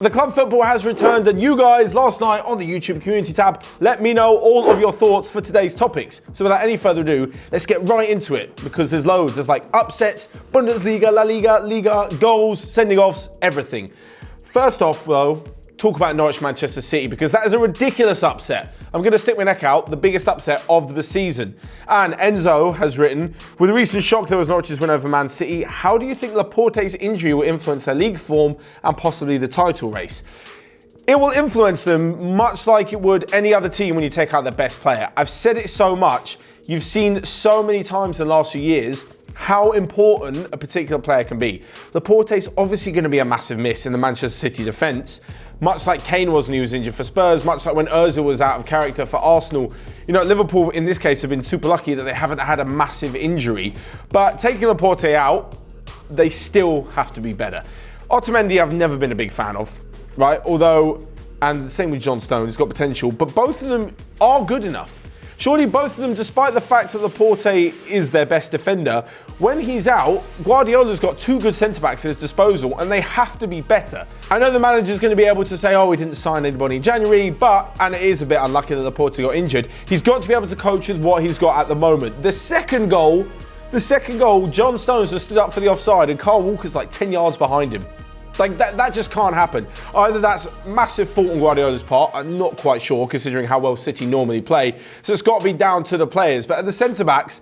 The club football has returned, and you guys last night on the YouTube community tab let me know all of your thoughts for today's topics. So without any further ado, let's get right into it because there's loads. There's like upsets, Bundesliga, La Liga, Liga, goals, sending offs, everything. First off though, talk about Norwich Manchester City because that is a ridiculous upset. I'm going to stick my neck out, the biggest upset of the season. And Enzo has written, with the recent shock there was Norwich's win over Man City, how do you think Laporte's injury will influence their league form and possibly the title race? It will influence them much like it would any other team when you take out their best player. I've said it so much, you've seen so many times in the last few years how important a particular player can be. Laporte's obviously going to be a massive miss in the Manchester City defence, much like Kane was when he was injured for Spurs, much like when Ozil was out of character for Arsenal. You know, Liverpool in this case have been super lucky that they haven't had a massive injury. But taking Laporte out, they still have to be better. Otamendi I've never been a big fan of, right? Although, and the same with John Stones, he's got potential, but both of them are good enough. Surely both of them, despite the fact that Laporte is their best defender, when he's out, Guardiola's got two good centre-backs at his disposal and they have to be better. I know the manager's going to be able to say, oh, we didn't sign anybody in January, but, and it is a bit unlucky that Laporte got injured, he's got to be able to coach with what he's got at the moment. The second goal, John Stones has stood up for the offside and Carl Walker's like 10 yards behind him. Like, that just can't happen. Either that's massive fault on Guardiola's part, I'm not quite sure, considering how well City normally play. So it's got to be down to the players. But at the centre-backs,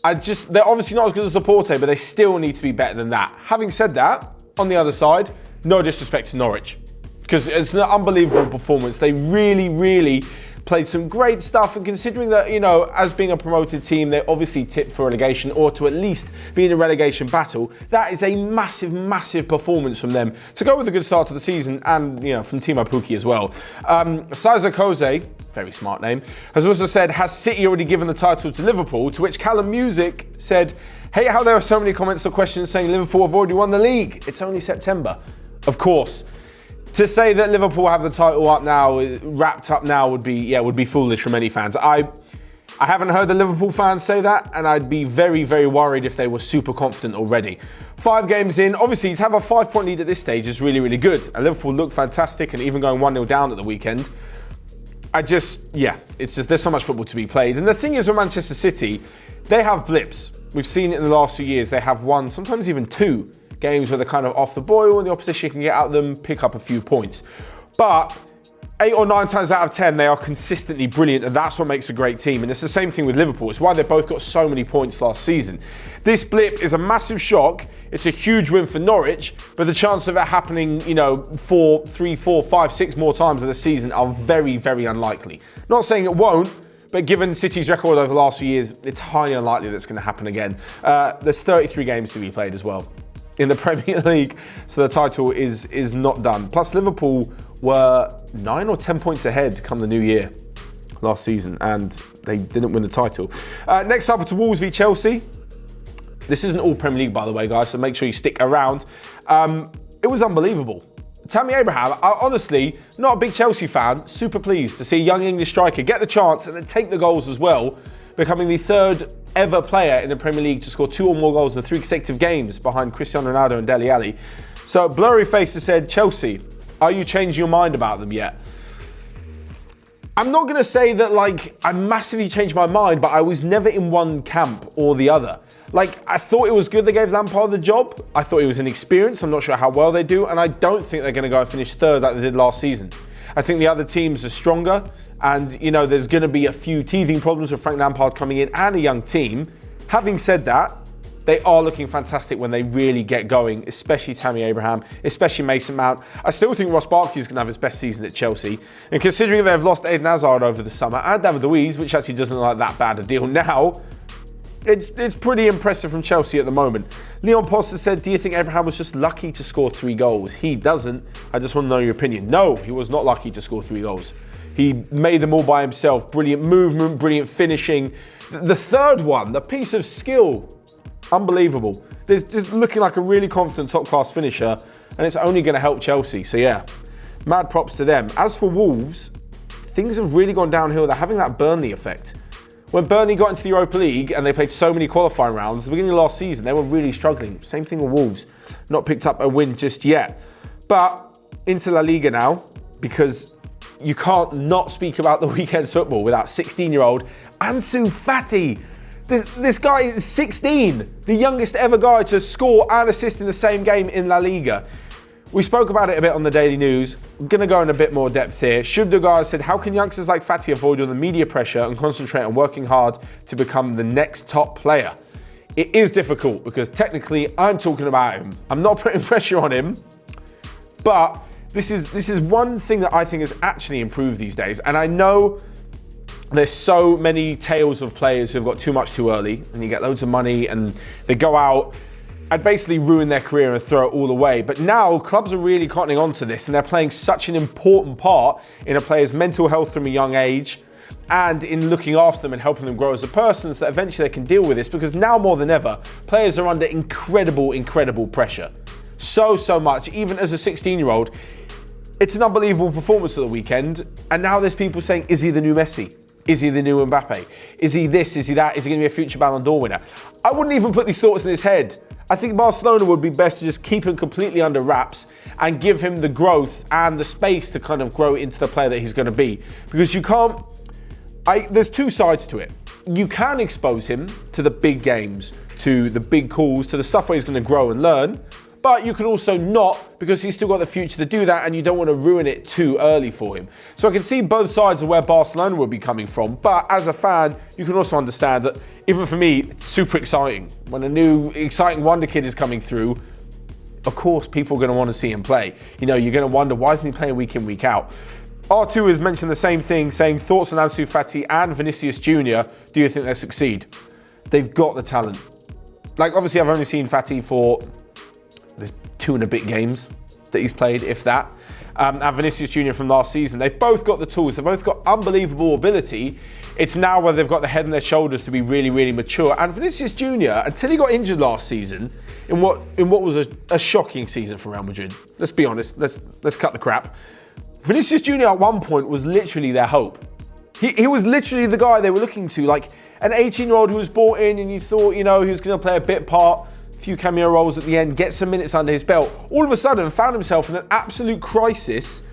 they're obviously not as good as Laporte, but they still need to be better than that. Having said that, on the other side, no disrespect to Norwich, because it's an unbelievable performance. They really played some great stuff, and considering that, you know, as being a promoted team, they're obviously tipped for relegation or to at least be in a relegation battle. That is a massive performance from them to go with a good start to the season, and, you know, from Timo Pukki as well. Cesar Koze, very smart name, has also said, has City already given the title to Liverpool? To which Callum Music said, hate how there are so many comments or questions saying Liverpool have already won the league. It's only September. Of course. To say that Liverpool have the title up now, wrapped up now, would be foolish from any fans. I haven't heard the Liverpool fans say that, and I'd be very worried if they were super confident already. 5 games in, obviously to have a 5-point lead at this stage is really good. And Liverpool look fantastic, and even going 1-0 down at the weekend. It's just there's so much football to be played. And the thing is with Manchester City, they have blips. We've seen it in the last few years. They have one, sometimes even 2 games where they're kind of off the boil and the opposition can get out them, pick up a few points. But 8 or 9 times out of 10, they are consistently brilliant, and that's what makes a great team. And it's the same thing with Liverpool. It's why they both got so many points last season. This blip is a massive shock. It's a huge win for Norwich, but the chance of it happening, you know, 3, 4, 5, 6 more times in the season are very unlikely. Not saying it won't, but given City's record over the last few years, it's highly unlikely that it's going to happen again. There's 33 games to be played as well in the Premier League, so the title is not done. Plus Liverpool were 9 or 10 points ahead come the new year last season, and they didn't win the title. Next up, to Wolves v Chelsea. This isn't all Premier League, by the way, guys, so make sure you stick around. It was unbelievable. Tammy Abraham, honestly, not a big Chelsea fan, super pleased to see a young English striker get the chance and then take the goals as well, becoming the 3rd ever player in the Premier League to score 2 or more goals in 3 consecutive games behind Cristiano Ronaldo and Dele Alli. So Blurry Face has said, Chelsea, are you changing your mind about them yet? I'm not going to say that I massively changed my mind, but I was never in one camp or the other. I thought it was good they gave Lampard the job. I thought he was inexperienced. I'm not sure how well they do, and I don't think they're going to go and finish 3rd like they did last season. I think the other teams are stronger, and, you know, there's going to be a few teething problems with Frank Lampard coming in and a young team. Having said that, they are looking fantastic when they really get going, especially Tammy Abraham, especially Mason Mount. I still think Ross Barkley is going to have his best season at Chelsea. And considering they've lost Eden Hazard over the summer and David Luiz, which actually doesn't look like that bad a deal now, it's pretty impressive from Chelsea at the moment. Leon Poster said, do you think Abraham was just lucky to score 3 goals? He doesn't. I just want to know your opinion. No, he was not lucky to score 3 goals. He made them all by himself. Brilliant movement, brilliant finishing. The 3rd one, the piece of skill, unbelievable. There's just looking like a really confident top-class finisher, and it's only going to help Chelsea. So yeah, mad props to them. As for Wolves, things have really gone downhill. They're having that Burnley effect. When Burnley got into the Europa League and they played so many qualifying rounds, at the beginning of last season, they were really struggling. Same thing with Wolves. Not picked up a win just yet. But into La Liga now, because you can't not speak about the weekend's football without 16-year-old Ansu Fati. This guy is 16, the youngest ever guy to score and assist in the same game in La Liga. We spoke about it a bit on the Daily News. I'm going to go in a bit more depth here. Shubdagar said, how can youngsters like Fati avoid all the media pressure and concentrate on working hard to become the next top player? It is difficult because technically I'm talking about him. I'm not putting pressure on him, but this is one thing that I think has actually improved these days. And I know there's so many tales of players who've got too much too early and you get loads of money and they go out and basically ruin their career and throw it all away. But now clubs are really cottoning on to this and they're playing such an important part in a player's mental health from a young age and in looking after them and helping them grow as a person so that eventually they can deal with this, because now more than ever, players are under incredible pressure. So much. Even as a 16-year-old, it's an unbelievable performance at the weekend. And now there's people saying, is he the new Messi? Is he the new Mbappe? Is he this? Is he that? Is he going to be a future Ballon d'Or winner? I wouldn't even put these thoughts in his head. I think Barcelona would be best to just keep him completely under wraps and give him the growth and the space to kind of grow into the player that he's going to be. Because you can't, there's two sides to it. You can expose him to the big games, to the big calls, to the stuff where he's going to grow and learn. But you can also not, because he's still got the future to do that and you don't want to ruin it too early for him. So I can see both sides of where Barcelona would be coming from. But as a fan, you can also understand that even for me, it's super exciting. When a new exciting wonder kid is coming through, of course, people are going to want to see him play. You know, you're going to wonder, why isn't he playing week in, week out? R2 has mentioned the same thing, saying thoughts on Ansu Fati and Vinicius Jr. Do you think they'll succeed? They've got the talent. Like, obviously, I've only seen Fati for there's 2 and a bit games that he's played, if that. And Vinicius Jr. from last season. They've both got the tools. They've both got unbelievable ability. It's now whether they've got the head and their shoulders to be really mature. And Vinicius Jr., until he got injured last season, in what was a shocking season for Real Madrid. Let's be honest. Let's cut the crap. Vinicius Jr. at one point was literally their hope. He was literally the guy they were looking to, like an 18-year-old who was brought in and you thought, you know, he was going to play a bit part, a few cameo roles at the end, get some minutes under his belt. All of a sudden found himself in an absolute crisis,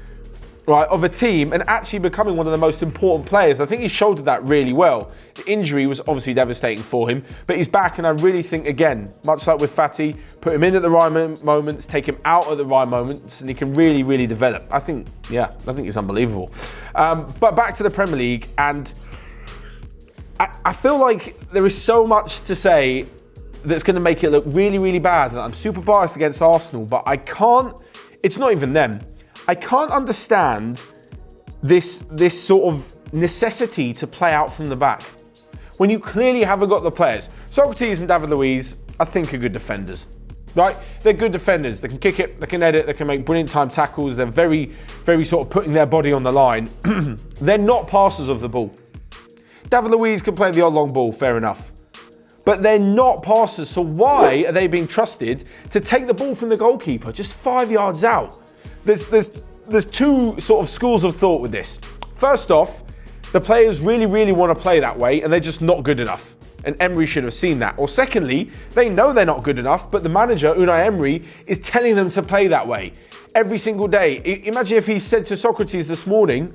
right, of a team and actually becoming one of the most important players. I think he shouldered that really well. The injury was obviously devastating for him, but he's back, and I really think, again, much like with Fati, put him in at the right moments, take him out at the right moments, and he can really develop. I think it's unbelievable. But back to the Premier League, and I feel like there is so much to say that's going to make it look really bad, and I'm super biased against Arsenal, but I can't, it's not even them. I can't understand this sort of necessity to play out from the back when you clearly haven't got the players. Socrates and David Luiz, I think, are good defenders, right? They're good defenders. They can kick it, they can edit, they can make brilliant time tackles. They're very sort of putting their body on the line. They're not passers of the ball. David Luiz can play the odd long ball, fair enough. But they're not passers, so why are they being trusted to take the ball from the goalkeeper just 5 yards out? There's two sort of schools of thought with this. First off, the players really want to play that way and they're just not good enough. And Emery should have seen that. Or secondly, they know they're not good enough, but the manager, Unai Emery, is telling them to play that way every single day. Imagine if he said to Socrates this morning,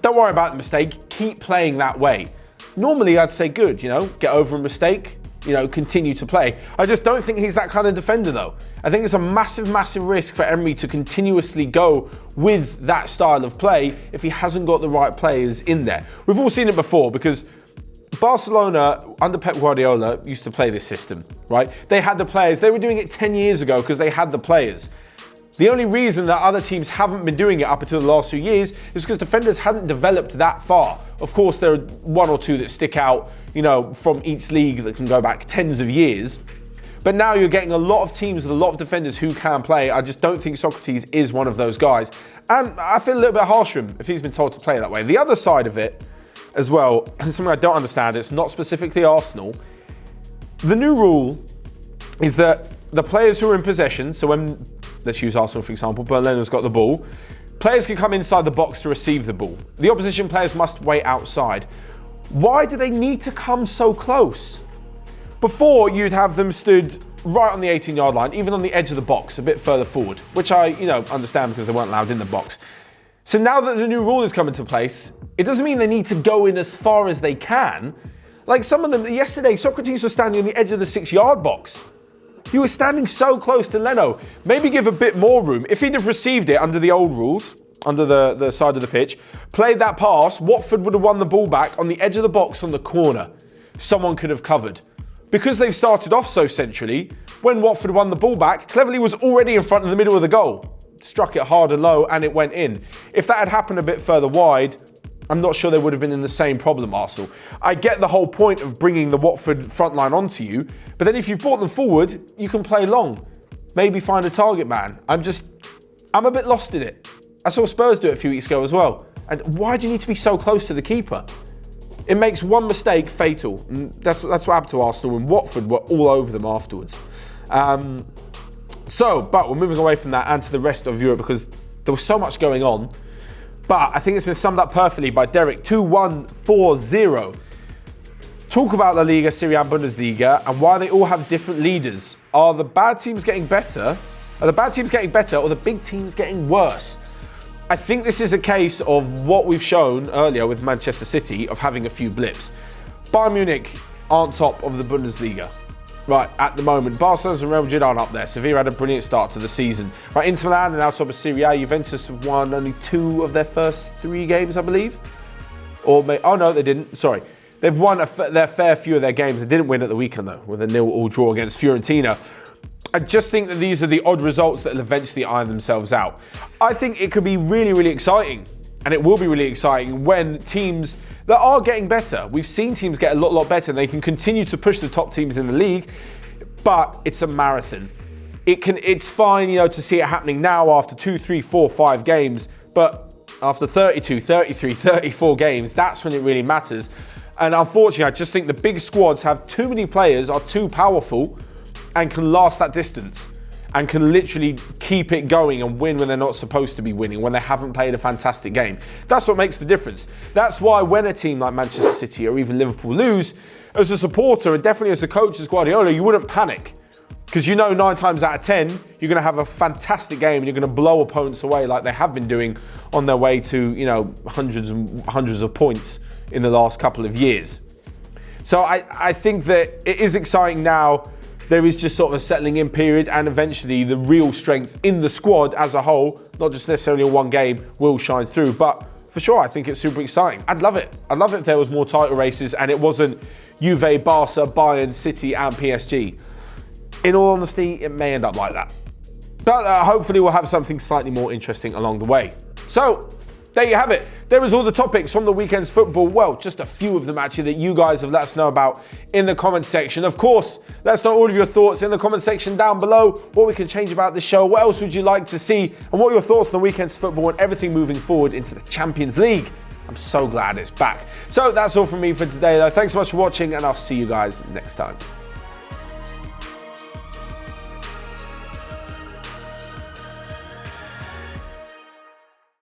don't worry about the mistake, keep playing that way. Normally I'd say good, you know, get over a mistake, you know, continue to play. I just don't think he's that kind of defender though. I think it's a massive risk for Emery to continuously go with that style of play if he hasn't got the right players in there. We've all seen it before because Barcelona under Pep Guardiola used to play this system, right? They had the players, they were doing it 10 years ago because they had the players. The only reason that other teams haven't been doing it up until the last few years is because defenders hadn't developed that far. Of course, there are 1 or 2 that stick out, you know, from each league that can go back tens of years. But now you're getting a lot of teams with a lot of defenders who can play. I just don't think Socrates is one of those guys. And I feel a little bit harsh for him if he's been told to play that way. The other side of it as well, and something I don't understand, it's not specifically Arsenal. The new rule is that the players who are in possession, so when, let's use Arsenal for example, Berlin's got the ball, players can come inside the box to receive the ball. The opposition players must wait outside. Why do they need to come so close? Before, you'd have them stood right on the 18-yard line, even on the edge of the box, a bit further forward, which I, understand because they weren't allowed in the box. So now that the new rule has come into place, it doesn't mean they need to go in as far as they can. Like some of them, yesterday, Socrates was standing on the edge of the 6-yard box. He was standing so close to Leno. Maybe give a bit more room. If he'd have received it under the old rules, under the side of the pitch, played that pass, Watford would have won the ball back on the edge of the box on the corner. Someone could have covered. Because they've started off so centrally, when Watford won the ball back, Cleverley was already in front in the middle of the goal. Struck it hard and low and it went in. If that had happened a bit further wide, I'm not sure they would have been in the same problem, Arsenal. I get the whole point of bringing the Watford front line onto you, but then if you've brought them forward, you can play long. Maybe find a target man. I'm a bit lost in it. I saw Spurs do it a few weeks ago as well. And why do you need to be so close to the keeper? It makes one mistake fatal. And that's what happened to Arsenal, and Watford were all over them afterwards. But we're moving away from that and to the rest of Europe because there was so much going on. But I think it's been summed up perfectly by Derek 2140. Talk about La Liga, Serie A, Bundesliga, and why they all have different leaders. Are the bad teams getting better? Are the bad teams getting better or the big teams getting worse? I think this is a case of what we've shown earlier with Manchester City of having a few blips. Bayern Munich aren't top of the Bundesliga. Right, at the moment, Barcelona and Real Madrid aren't up there. Sevilla had a brilliant start to the season. Right, Inter Milan are now top of Serie A. Juventus have won only 2 of their first 3 games, I believe. Oh no, they didn't. Sorry. They've won their fair few of their games. They didn't win at the weekend though, with a 0-0 draw against Fiorentina. I just think that these are the odd results that will eventually iron themselves out. I think it could be really, really exciting, and it will be really exciting when teams that are getting better. We've seen teams get a lot better, and they can continue to push the top teams in the league, but it's a marathon. It's fine, to see it happening now after 2, 3, 4, 5 games, but after 32, 33, 34 games, that's when it really matters. And unfortunately, I just think the big squads have too many players, are too powerful, and can last that distance and can literally keep it going and win when they're not supposed to be winning, when they haven't played a fantastic game. That's what makes the difference. That's why when a team like Manchester City or even Liverpool lose, as a supporter and definitely as a coach as Guardiola, you wouldn't panic. Because 9 times out of 10, you're going to have a fantastic game and you're going to blow opponents away like they have been doing on their way to, hundreds and hundreds of points in the last couple of years. So I think that it is exciting now. There is just sort of a settling in period, and eventually the real strength in the squad as a whole, not just necessarily in one game, will shine through. But for sure, I think it's super exciting. I'd love it. I'd love it if there was more title races and it wasn't Juve, Barca, Bayern, City and PSG. In all honesty, it may end up like that. But hopefully we'll have something slightly more interesting along the way. So, there you have it. There is all the topics from the weekend's football. Well, just a few of them actually that you guys have let us know about in the comment section. Of course, let us know all of your thoughts in the comment section down below. What we can change about this show. What else would you like to see? And what are your thoughts on the weekend's football and everything moving forward into the Champions League? I'm so glad it's back. So that's all from me for today though. Thanks so much for watching and I'll see you guys next time.